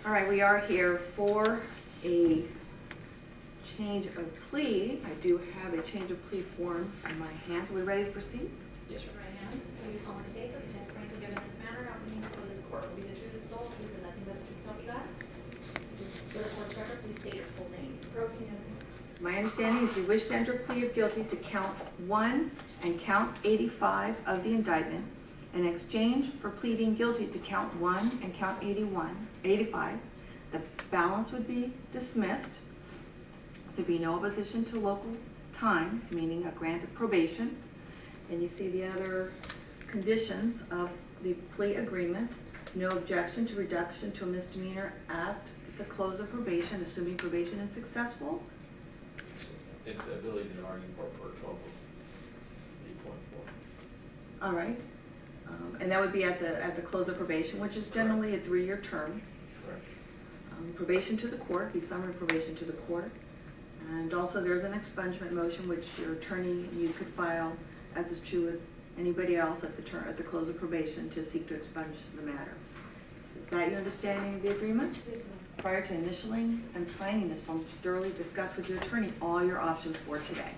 All right, we are here for a change of plea. I do have a change of plea form in my hand. Are we ready to proceed? Yes, sir. Right now, so you solemnly state that the testimony given in this matter, happening before this court, will be the truth, the whole truth, and nothing but the truth, so help you God. For the court's record, please state your full name. Quiñones. My understanding is you wish to enter a plea of guilty to count 1 and count 85 of the indictment. In exchange for pleading guilty to count 1 and count 85, the balance would be dismissed. There'd be no opposition to local time, meaning a grant of probation. And you see the other conditions of the plea agreement. No objection to reduction to a misdemeanor at the close of probation, assuming probation is successful. It's the ability to argue for 8.4. All right. And that would be at the close of probation, which is generally a 3-year term. Correct. Probation to the court, the summary probation to the court. And also there's an expungement motion which your attorney, you could file, as is true with anybody else at the close of probation, to seek to expunge the matter. So is that your understanding of the agreement? Yes, ma'am. Prior to initialing and signing this form, thoroughly discuss with your attorney all your options for today.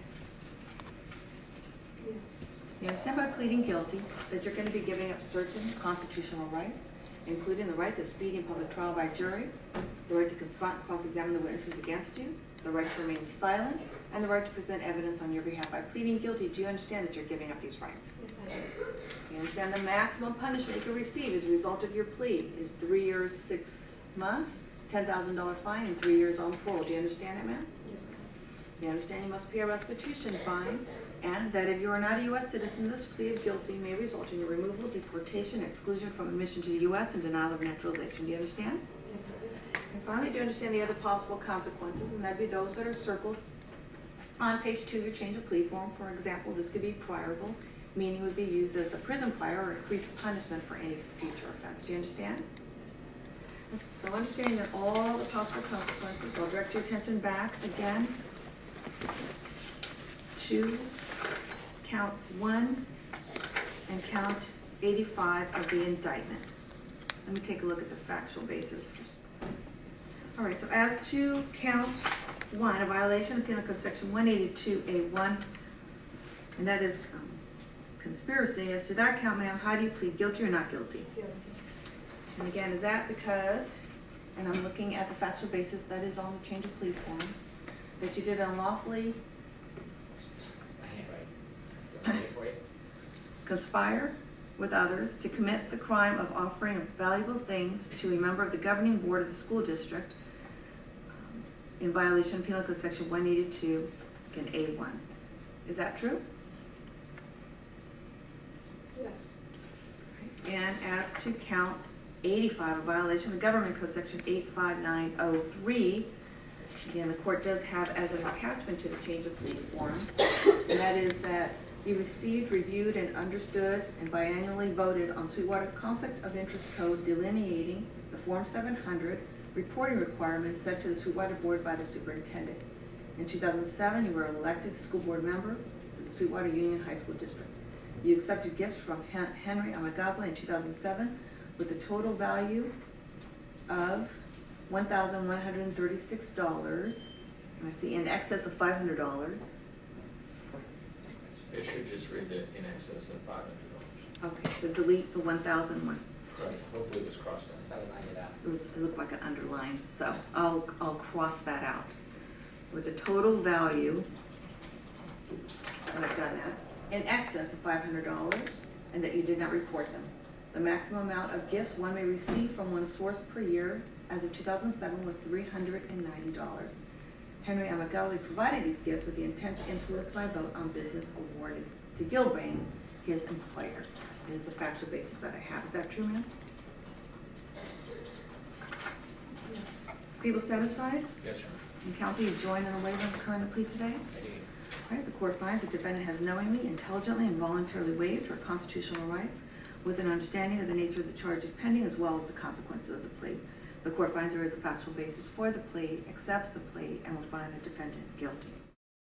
Yes. You understand by pleading guilty that you're going to be giving up certain constitutional rights, including the right to a speedy and public trial by jury, the right to confront, cross-examine the witnesses against you, the right to remain silent, and the right to present evidence on your behalf. By pleading guilty, do you understand that you're giving up these rights? Yes, I do. You understand the maximum punishment you can receive as a result of your plea is 3 years, 6 months, $10,000 fine, and 3 years on parole. Do you understand that, ma'am? Yes, ma'am. You understand you must pay a restitution fine, and that if you are not a U.S. citizen, this plea of guilty may result in your removal, deportation, exclusion from admission to the U.S., and denial of naturalization. Do you understand? Yes, I do. And finally, do you understand the other possible consequences, and that'd be those that are circled on page 2 of your change of plea form. For example, this could be priorable, meaning would be used as a prison prior or increased punishment for any future offense. Do you understand? Yes, ma'am. So understanding that all the possible consequences, I'll direct your attention back again to count 1 and count 85 of the indictment. Let me take a look at the factual basis. All right, so as to count 1, a violation of Penal Code Section 182A1, and that is conspiracy. As to that count, ma'am, how do you plead, guilty or not guilty? Guilty. And again, is that because, and I'm looking at the factual basis that is on the change of plea form, that you did unlawfully conspire with others to commit the crime of offering of valuable things to a member of the governing board of the school district in violation of Penal Code Section 182, again, A1. Is that true? Yes. And as to count 85, a violation of Government Code Section 85903, again, the court does have as an attachment to the change of plea form, and that is that you received, reviewed, and understood and biannually voted on Sweetwater's Conflict of Interest Code delineating the Form 700 reporting requirements set to the Sweetwater Board by the superintendent. In 2007, you were elected school board member of the Sweetwater Union High School District. You accepted gifts from Henry Amagabla in 2007 with a total value of $1,136, and I see in excess of $500. It should just read that in excess of $500. Okay, so delete the 1,001. Right. Hopefully it was crossed out. That would line it out. It looked like an underline, so I'll cross that out. With a total value, and I've done that, in excess of $500, and that you did not report them. The maximum amount of gifts one may receive from one source per year as of 2007 was $390. Henry Amagali provided these gifts with the intent to influence my vote on business awarded to Gilbane, his employer. It is the factual basis that I have. Is that true, ma'am? Yes. People satisfied? Yes, sir. And counsel, you join in the waiver of current plea today? I do. All right, the court finds the defendant has knowingly, intelligently, and voluntarily waived her constitutional rights with an understanding of the nature of the charges pending as well as the consequences of the plea. The court finds there is a factual basis for the plea, accepts the plea, and will find the defendant guilty.